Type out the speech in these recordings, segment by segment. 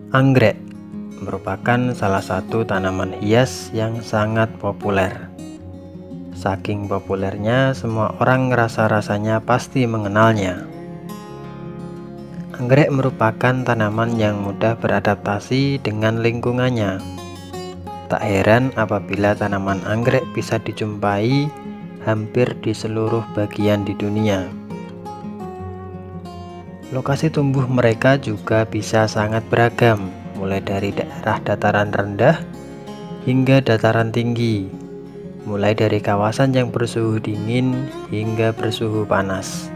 Anggrek merupakan salah satu tanaman hias yang sangat populer. Saking populernya, semua orang rasa-rasanya pasti mengenalnya. Anggrek merupakan tanaman yang mudah beradaptasi dengan lingkungannya. Tak heran apabila tanaman anggrek bisa dijumpai hampir di seluruh bagian di dunia. Lokasi tumbuh mereka juga bisa sangat beragam, mulai dari daerah dataran rendah hingga dataran tinggi, mulai dari kawasan yang bersuhu dingin hingga bersuhu panas.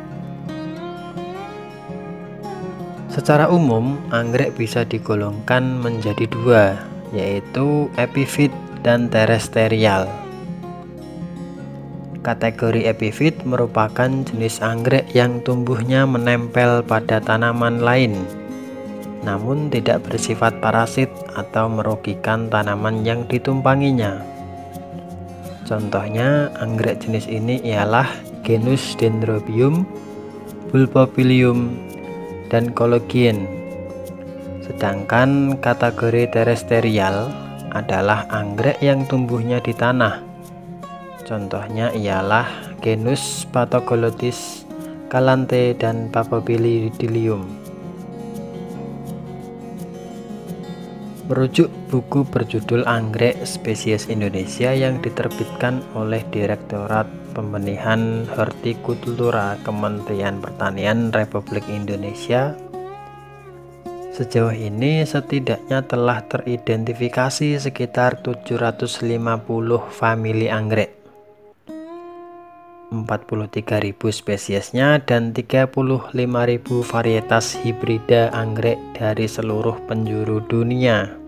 Secara umum, anggrek bisa digolongkan menjadi dua, yaitu epifit dan terestrial. Kategori epifit merupakan jenis anggrek yang tumbuhnya menempel pada tanaman lain, namun tidak bersifat parasit atau merugikan tanaman yang ditumpanginya. Contohnya, anggrek jenis ini ialah genus Dendrobium, Bulbopilium, dan Collogium. Sedangkan kategori terestrial adalah anggrek yang tumbuhnya di tanah. Contohnya ialah genus Pathoglotis, Calanthe, dan Papillidium. Merujuk buku berjudul Anggrek Spesies Indonesia yang diterbitkan oleh Direktorat Pembenihan Hortikultura Kementerian Pertanian Republik Indonesia, sejauh ini setidaknya telah teridentifikasi sekitar 750 famili anggrek, 43.000 spesiesnya, dan 35.000 varietas hibrida anggrek dari seluruh penjuru dunia.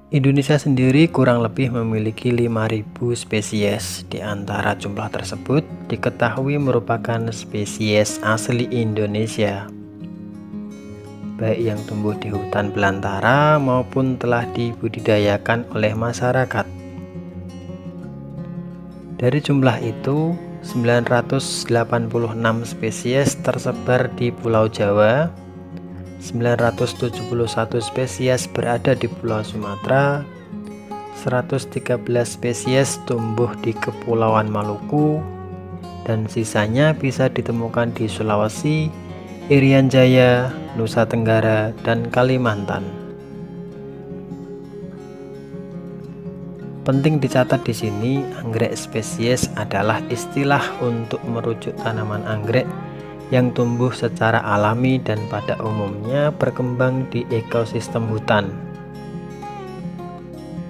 Indonesia sendiri kurang lebih memiliki 5.000 spesies. Di antara jumlah tersebut diketahui merupakan spesies asli Indonesia, baik yang tumbuh di hutan belantara maupun telah dibudidayakan oleh masyarakat. Dari jumlah itu, 986 spesies tersebar di Pulau Jawa, 971 spesies berada di Pulau Sumatera, 113 spesies tumbuh di Kepulauan Maluku, dan sisanya bisa ditemukan di Sulawesi, Irian Jaya, Nusa Tenggara, dan Kalimantan. Penting dicatat di sini, anggrek spesies adalah istilah untuk merujuk tanaman anggrek yang tumbuh secara alami dan pada umumnya berkembang di ekosistem hutan,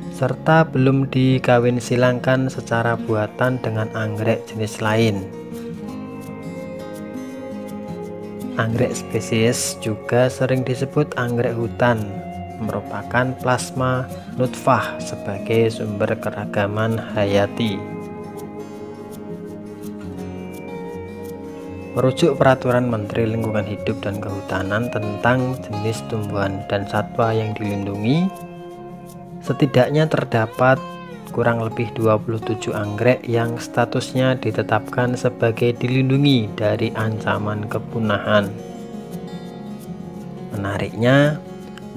serta belum dikawin silangkan secara buatan dengan anggrek jenis lain. Anggrek spesies juga sering disebut anggrek hutan, merupakan plasma nutfah sebagai sumber keragaman hayati. Merujuk Peraturan Menteri Lingkungan Hidup dan Kehutanan tentang jenis tumbuhan dan satwa yang dilindungi, setidaknya terdapat kurang lebih 27 anggrek yang statusnya ditetapkan sebagai dilindungi dari ancaman kepunahan. Menariknya,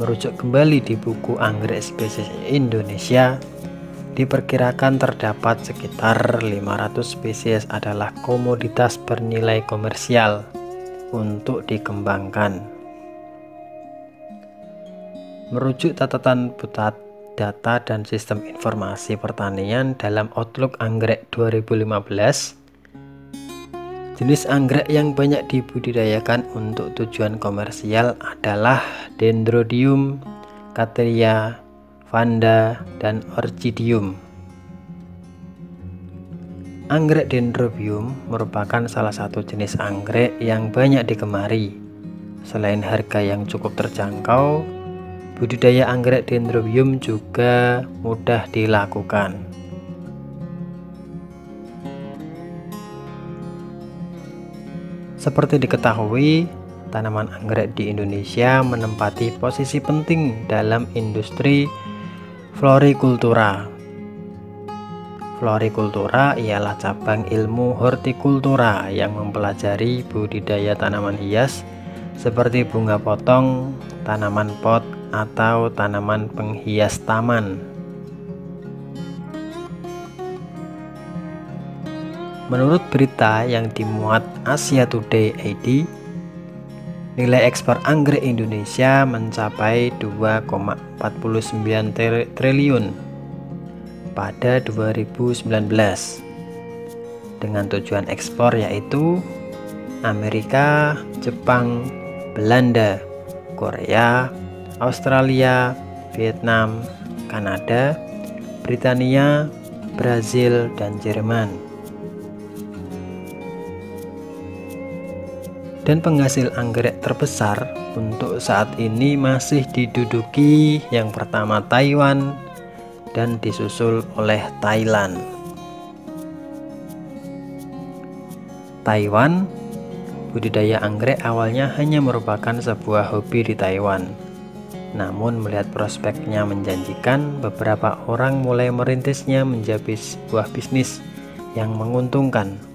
merujuk kembali di buku Anggrek Spesies Indonesia, diperkirakan terdapat sekitar 500 spesies adalah komoditas bernilai komersial untuk dikembangkan. Merujuk catatan pusat data dan sistem informasi pertanian dalam Outlook Anggrek 2015, jenis anggrek yang banyak dibudidayakan untuk tujuan komersial adalah Dendrobium, Cattleya, Vanda, dan Orchidium. Anggrek Dendrobium merupakan salah satu jenis anggrek yang banyak digemari. Selain harga yang cukup terjangkau, budidaya anggrek Dendrobium juga mudah dilakukan. Seperti diketahui, tanaman anggrek di Indonesia menempati posisi penting dalam industri florikultura. Florikultura ialah cabang ilmu hortikultura yang mempelajari budidaya tanaman hias seperti bunga potong, tanaman pot, atau tanaman penghias taman. Menurut berita yang dimuat Asia Today ID, nilai ekspor anggrek Indonesia mencapai 2,49 triliun pada 2019 dengan tujuan ekspor yaitu Amerika, Jepang, Belanda, Korea, Australia, Vietnam, Kanada, Britania, Brazil, dan Jerman. Dan penghasil anggrek terbesar untuk saat ini masih diduduki yang pertama Taiwan dan disusul oleh Thailand. Taiwan, budidaya anggrek awalnya hanya merupakan sebuah hobi di Taiwan. Namun melihat prospeknya menjanjikan, beberapa orang mulai merintisnya menjadi sebuah bisnis yang menguntungkan.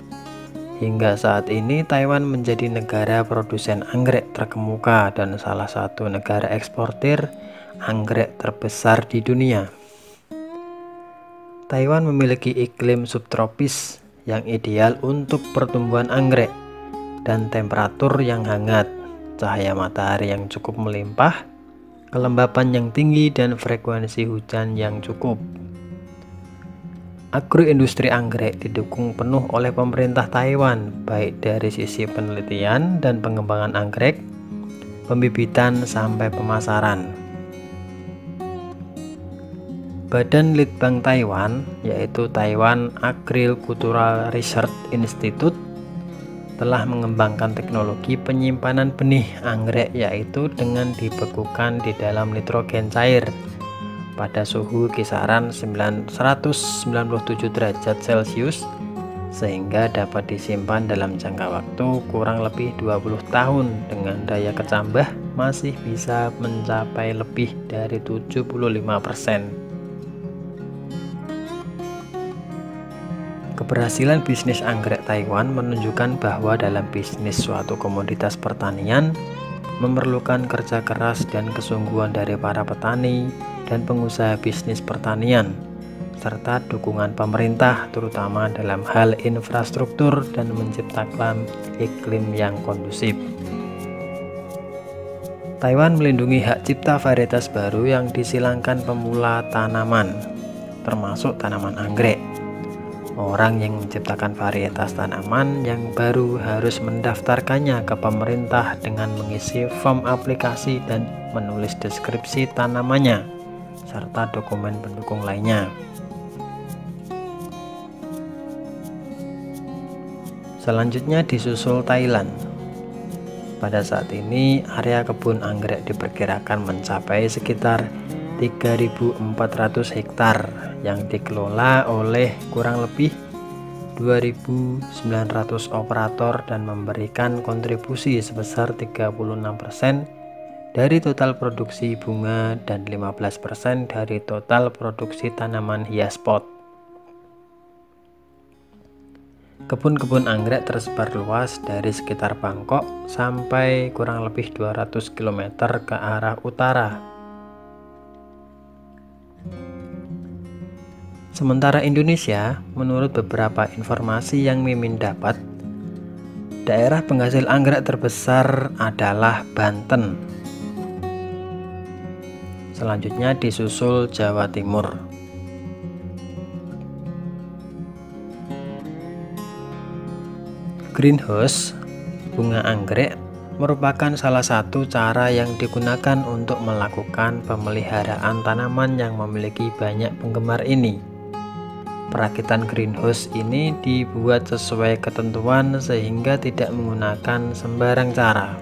Hingga saat ini Taiwan menjadi negara produsen anggrek terkemuka dan salah satu negara eksportir anggrek terbesar di dunia. Taiwan memiliki iklim subtropis yang ideal untuk pertumbuhan anggrek dan temperatur yang hangat, cahaya matahari yang cukup melimpah, kelembapan yang tinggi, dan frekuensi hujan yang cukup. Agroindustri anggrek didukung penuh oleh pemerintah Taiwan, baik dari sisi penelitian dan pengembangan anggrek, pembibitan, sampai pemasaran. Badan Litbang Taiwan, yaitu Taiwan Agricultural Research Institute, telah mengembangkan teknologi penyimpanan benih anggrek, yaitu dengan dibekukan di dalam nitrogen cair pada suhu kisaran 197 derajat Celcius sehingga dapat disimpan dalam jangka waktu kurang lebih 20 tahun dengan daya kecambah masih bisa mencapai lebih dari 75%. Keberhasilan bisnis anggrek Taiwan menunjukkan bahwa dalam bisnis suatu komoditas pertanian memerlukan kerja keras dan kesungguhan dari para petani dan pengusaha bisnis pertanian, serta dukungan pemerintah terutama dalam hal infrastruktur dan menciptakan iklim yang kondusif. Taiwan melindungi hak cipta varietas baru yang disilangkan pemula tanaman, termasuk tanaman anggrek. Orang yang menciptakan varietas tanaman yang baru harus mendaftarkannya ke pemerintah dengan mengisi form aplikasi dan menulis deskripsi tanamannya, serta dokumen pendukung lainnya. Selanjutnya disusul Thailand. Pada saat ini area kebun anggrek diperkirakan mencapai sekitar 3.400 hektar yang dikelola oleh kurang lebih 2.900 operator dan memberikan kontribusi sebesar 36% dari total produksi bunga dan 15% dari total produksi tanaman hias pot. Kebun-kebun anggrek tersebar luas dari sekitar Bangkok sampai kurang lebih 200 km ke arah utara. Sementara Indonesia, menurut beberapa informasi yang Mimin dapat, daerah penghasil anggrek terbesar adalah Banten. Selanjutnya disusul Jawa Timur. Greenhouse, bunga anggrek, merupakan salah satu cara yang digunakan untuk melakukan pemeliharaan tanaman yang memiliki banyak penggemar ini. Perakitan greenhouse ini dibuat sesuai ketentuan sehingga tidak menggunakan sembarang cara.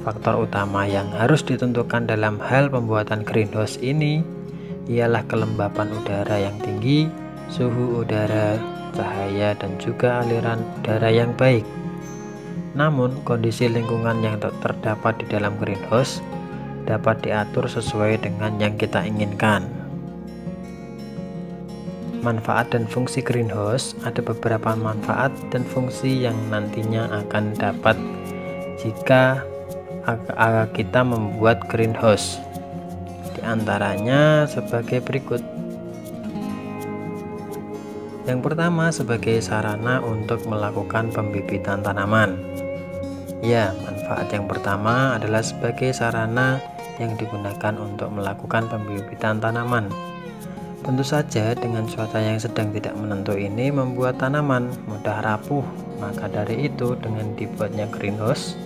Faktor utama yang harus ditentukan dalam hal pembuatan greenhouse ini ialah kelembapan udara yang tinggi, suhu udara, cahaya, dan juga aliran udara yang baik. Namun, kondisi lingkungan yang terdapat di dalam greenhouse dapat diatur sesuai dengan yang kita inginkan. Manfaat dan fungsi greenhouse. Ada beberapa manfaat dan fungsi yang nantinya akan dapat jika kita membuat greenhouse. Di antaranya sebagai berikut. Yang pertama, sebagai sarana untuk melakukan pembibitan tanaman. Ya, manfaat yang pertama adalah sebagai sarana yang digunakan untuk melakukan pembibitan tanaman. Tentu saja dengan cuaca yang sedang tidak menentu ini membuat tanaman mudah rapuh. Maka dari itu dengan dibuatnya greenhouse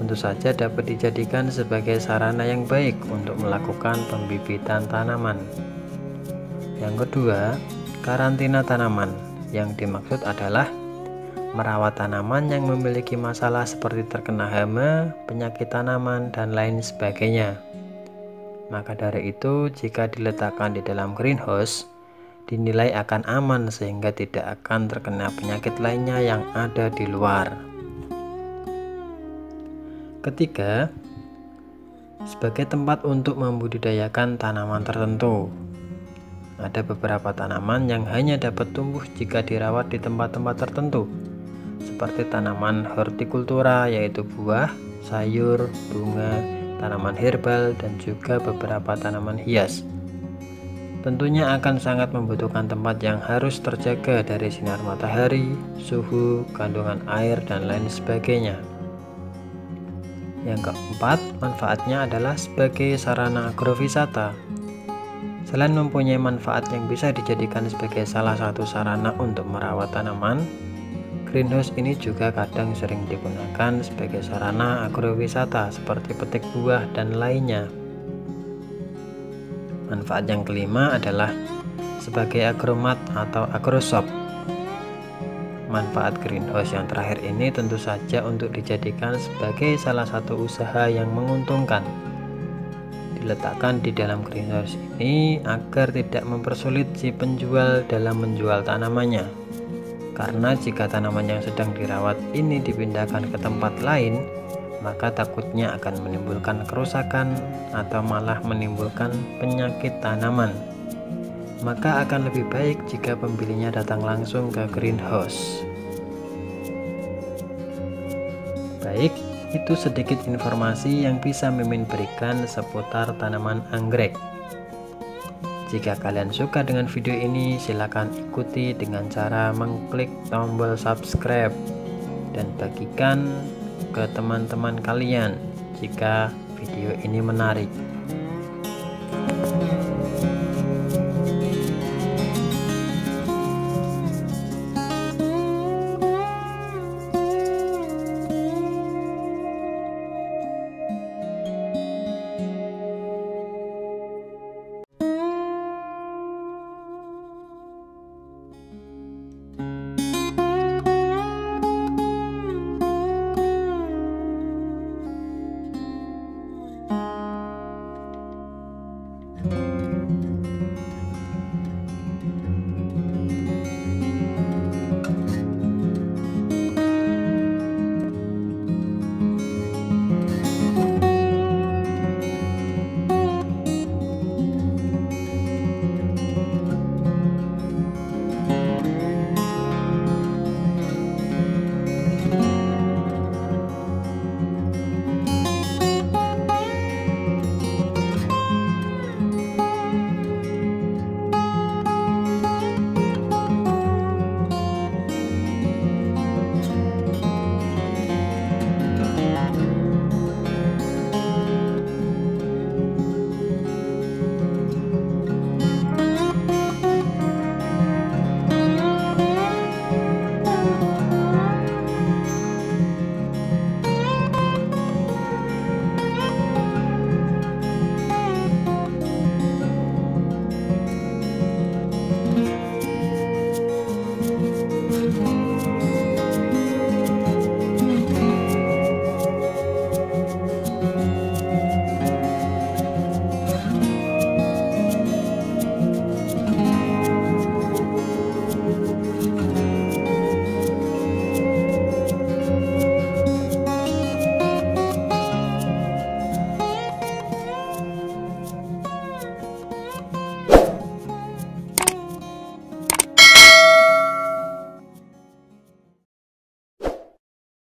tentu saja dapat dijadikan sebagai sarana yang baik untuk melakukan pembibitan tanaman. Yang kedua, karantina tanaman. Yang dimaksud adalah merawat tanaman yang memiliki masalah seperti terkena hama, penyakit tanaman, dan lain sebagainya. Maka dari itu, jika diletakkan di dalam greenhouse, dinilai akan aman sehingga tidak akan terkena penyakit lainnya yang ada di luar. Ketiga, sebagai tempat untuk membudidayakan tanaman tertentu. Ada beberapa tanaman yang hanya dapat tumbuh jika dirawat di tempat-tempat tertentu, seperti tanaman hortikultura yaitu buah, sayur, bunga, tanaman herbal, dan juga beberapa tanaman hias. Tentunya akan sangat membutuhkan tempat yang harus terjaga dari sinar matahari, suhu, kandungan air, dan lain sebagainya. Yang keempat, manfaatnya adalah sebagai sarana agrowisata. Selain mempunyai manfaat yang bisa dijadikan sebagai salah satu sarana untuk merawat tanaman, greenhouse ini juga kadang sering digunakan sebagai sarana agrowisata seperti petik buah dan lainnya. Manfaat yang kelima adalah sebagai agromat atau agrosop. Manfaat greenhouse yang terakhir ini tentu saja untuk dijadikan sebagai salah satu usaha yang menguntungkan. Diletakkan di dalam greenhouse ini agar tidak mempersulit si penjual dalam menjual tanamannya. Karena jika tanaman yang sedang dirawat ini dipindahkan ke tempat lain, maka takutnya akan menimbulkan kerusakan atau malah menimbulkan penyakit tanaman. Maka akan lebih baik jika pembelinya datang langsung ke greenhouse. Baik, itu sedikit informasi yang bisa Mimin berikan seputar tanaman anggrek. Jika kalian suka dengan video ini, silakan ikuti dengan cara mengklik tombol subscribe dan bagikan ke teman-teman kalian jika video ini menarik.